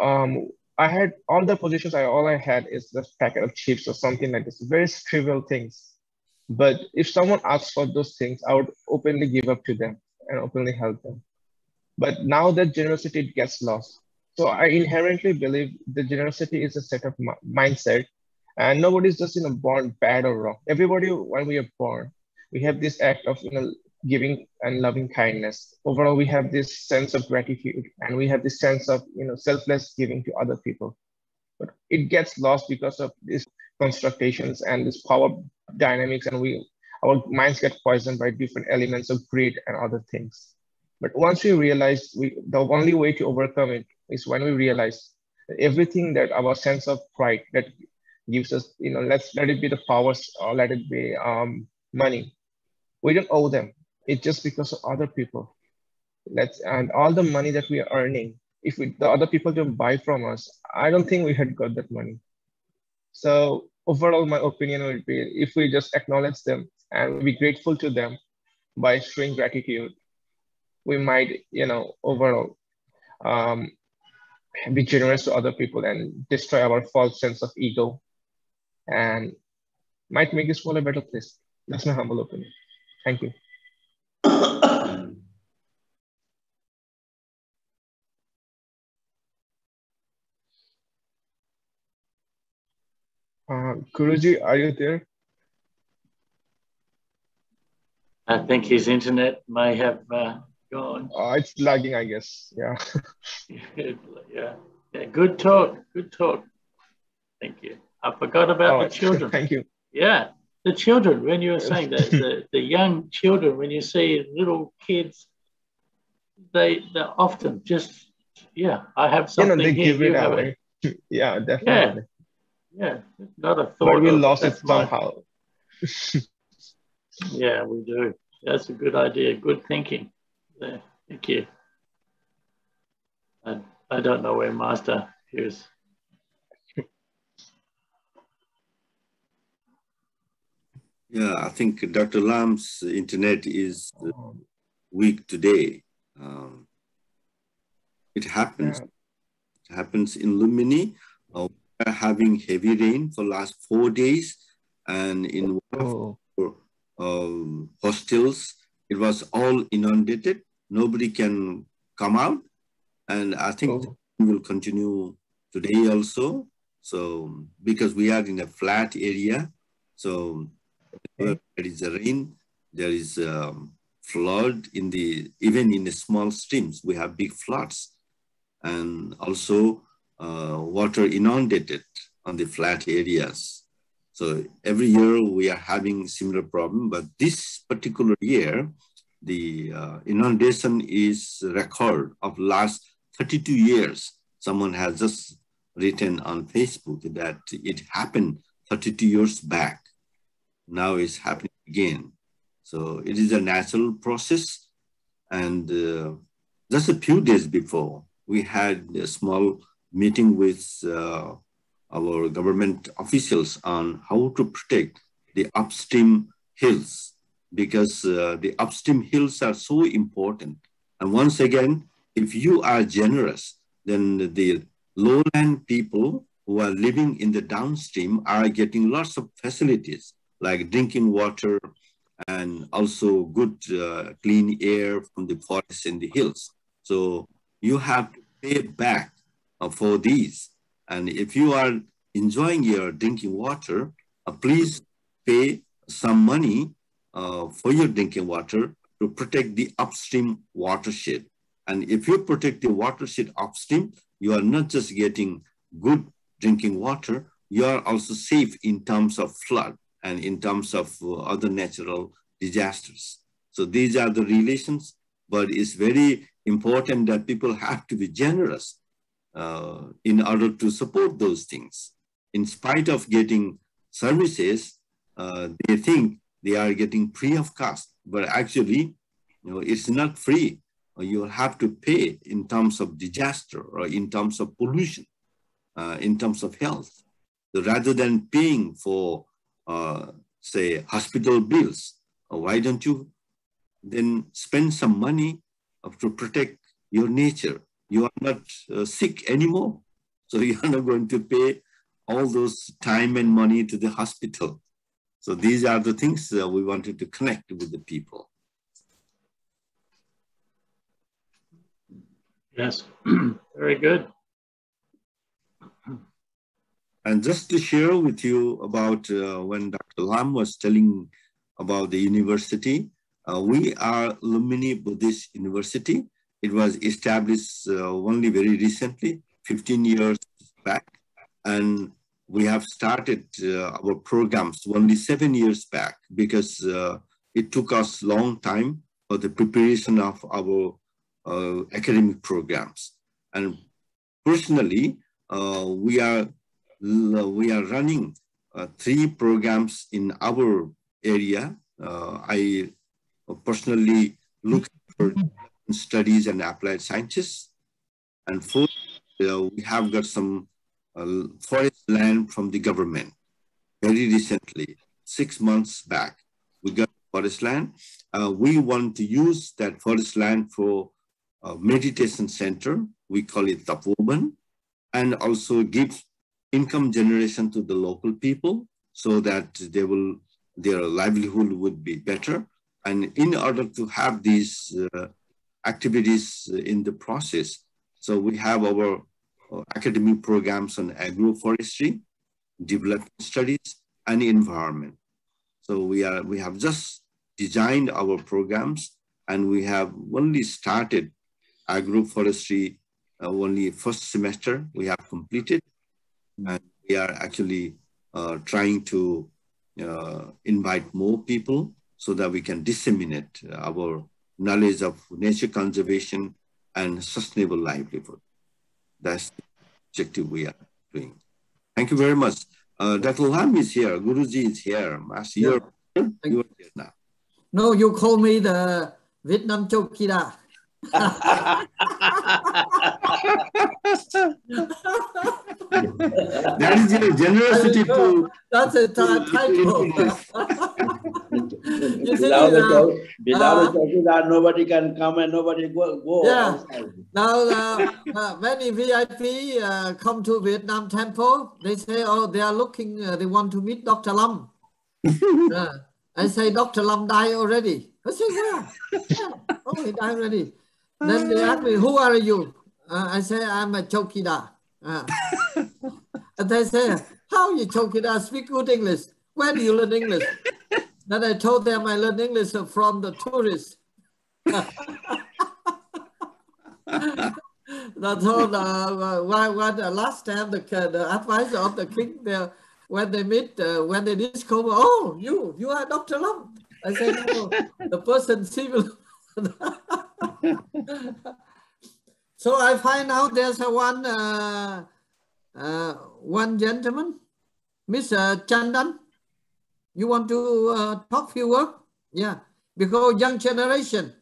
I had all the positions. All I had is the packet of chips or something like this, very trivial things. But if someone asks for those things, I would openly give up to them and openly help them. But now that generosity gets lost. So I inherently believe the generosity is a set of mindset, and nobody's just born bad or wrong. Everybody, when we are born, we have this act of giving and loving kindness. Overall, we have this sense of gratitude, and we have this sense of selfless giving to other people. But it gets lost because of these constructions and this power dynamics, and our minds get poisoned by different elements of greed and other things. But once we realize, the only way to overcome it is when we realize everything that our sense of pride that gives us, let it be the powers or let it be money. We don't owe them. It's just because of other people. And all the money that we are earning, if the other people don't buy from us, I don't think we had got that money. So overall, my opinion would be if we just acknowledge them and be grateful to them by showing gratitude, we might, overall be generous to other people and destroy our false sense of ego and might make this world a better place. That's my humble opinion. Thank you. Guruji, are you there? I think his internet may have gone. It's lagging, I guess. Yeah. Yeah. Good talk. Good talk. Thank you. I forgot about the children. Thank you. Yeah, the children. When you were saying that the young children, when you see little kids, they're often just I have something they here. give it away. Yeah, definitely. Yeah, not a thought. But we lost it somehow. Yeah, we do. That's a good idea. Good thinking. There. Thank you. I don't know where Master is. Yeah, I think Dr. Lam's internet is weak today. It happens. Yeah. It happens in Lumini. We are having heavy rain for last 4 days, and in one of hostels, it was all inundated. Nobody can come out, and I think we will continue today also. So because we are in a flat area, so there is a rain, there is flood even in the small streams. We have big floods, and also water inundated on the flat areas. So every year we are having similar problem, but this particular year, the inundation is record of last 32 years. Someone has just written on Facebook that it happened 32 years back. Now it's happening again. So it is a natural process. And just a few days before, we had a small meeting with our government officials on how to protect the upstream hills, because the upstream hills are so important. And once again, if you are generous, then the lowland people who are living in the downstream are getting lots of facilities like drinking water and also good clean air from the forests in the hills. So you have to pay back for these. And if you are enjoying your drinking water, please pay some money for your drinking water to protect the upstream watershed. And if you protect the watershed upstream, you are not just getting good drinking water, you are also safe in terms of flood and in terms of other natural disasters. So these are the relations, but it's very important that people have to be generous in order to support those things. In spite of getting services, they think they are getting free of cost, but actually, it's not free. You have to pay in terms of disaster or in terms of pollution, in terms of health. So rather than paying for, say, hospital bills, why don't you then spend some money to protect your nature? You are not sick anymore, so you are not going to pay all those time and money to the hospital. So these are the things that we wanted to connect with the people. Yes, very good. And just to share with you about when Dr. Lam was telling about the university, we are Lumini Buddhist University. It was established only very recently, 15 years back. And we have started our programs only 7 years back because it took us a long time for the preparation of our academic programs. And personally, we are running 3 programs in our area. I personally look for studies and applied sciences. And 4th, we have got some forest land from the government. Very recently, 6 months back, we got forest land. We want to use that forest land for a meditation center. We call it Tapoban, and also give income generation to the local people so that their livelihood would be better. And in order to have these activities in the process, so we have our academic programs on agroforestry, development studies, and environment. So we have just designed our programs, and we have only started agroforestry only 1st semester we have completed, and we are actually trying to invite more people so that we can disseminate our knowledge of nature conservation and sustainable livelihood. That's the objective we are doing. Thank you very much. Dr. Lam is here. Guruji is here. Master, you are here now. No, you call me the Vietnam Chokida. That is your generosity to... That's a title. Without the Chokida, nobody can come and nobody go yeah. outside. Now, many VIP come to Vietnam temple. They say, oh, they are looking, they want to meet Dr. Lam. I say, Dr. Lam died already. I say, yeah. Oh, he died already. Then they ask me, who are you? I say, I'm a Chokida. And they say, how you Chokida speak good English? Where do you learn English? Then I told them I learned English from the tourists. That's all. Last time the advisor of the king, when they meet, when they discover, oh, you are Dr. Lam. I said, no, the person civil. So I find out there's one gentleman, Mr. Chandan. You want to talk few words? Yeah, because young generation.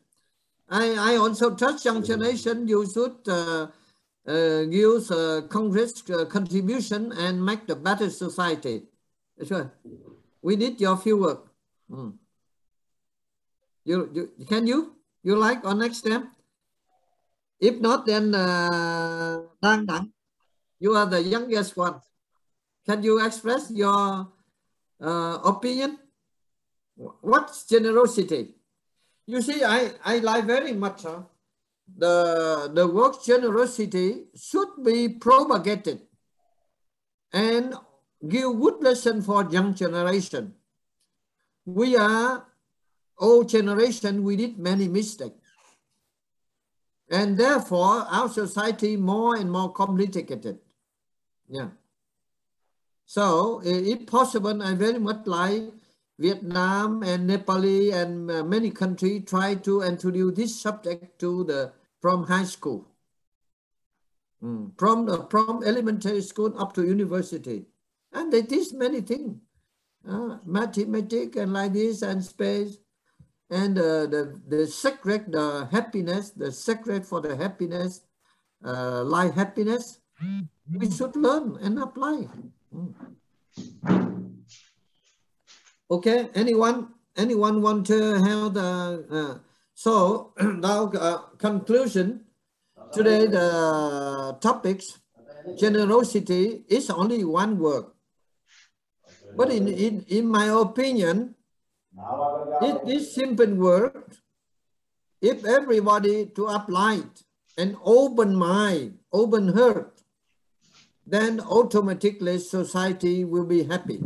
I also touch young generation. You should use Congress contribution and make the better society. That's right. We need your few work. You like or next time? If not, then Đăng, you are the youngest one. Can you express your opinion? What's generosity? You see, I like very much the word generosity should be propagated and give good lesson for young generation. We are old generation, we did many mistakes. And therefore, our society more and more complicated. Yeah. So, if possible, I very much like Vietnam and Nepali and many countries try to introduce this subject to from high school, from elementary school up to university, and they teach many things, mathematics and like this and space, and the secret, the happiness, the secret for the happiness, like happiness, we should learn and apply. Okay, anyone want to have the so now conclusion today, the topics generosity is only one word, but in my opinion, this simple word, if everybody to apply it and open mind, open heart, then automatically society will be happy.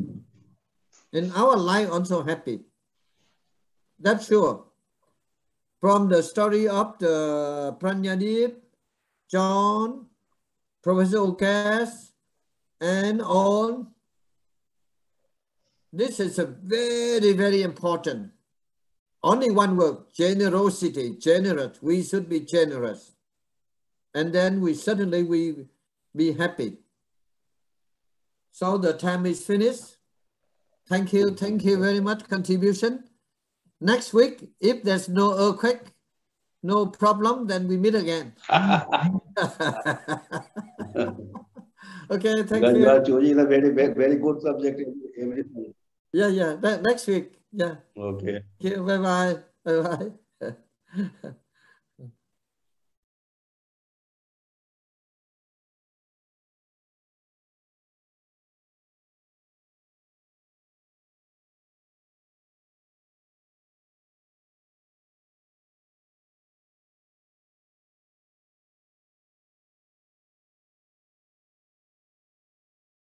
And our life also happy. That's sure. From the story of the Pranyadip, John, Professor Okas, and all, this is a very, very important. Only one word, generosity, generous. We should be generous. And then we suddenly be happy. So the time is finished. Thank you very much contribution. Next week, if there's no earthquake, no problem, then we meet again. Okay, thank you. You are choosing a very good subject everything. Yeah, next week. Yeah. Okay. Bye-bye. Bye-bye.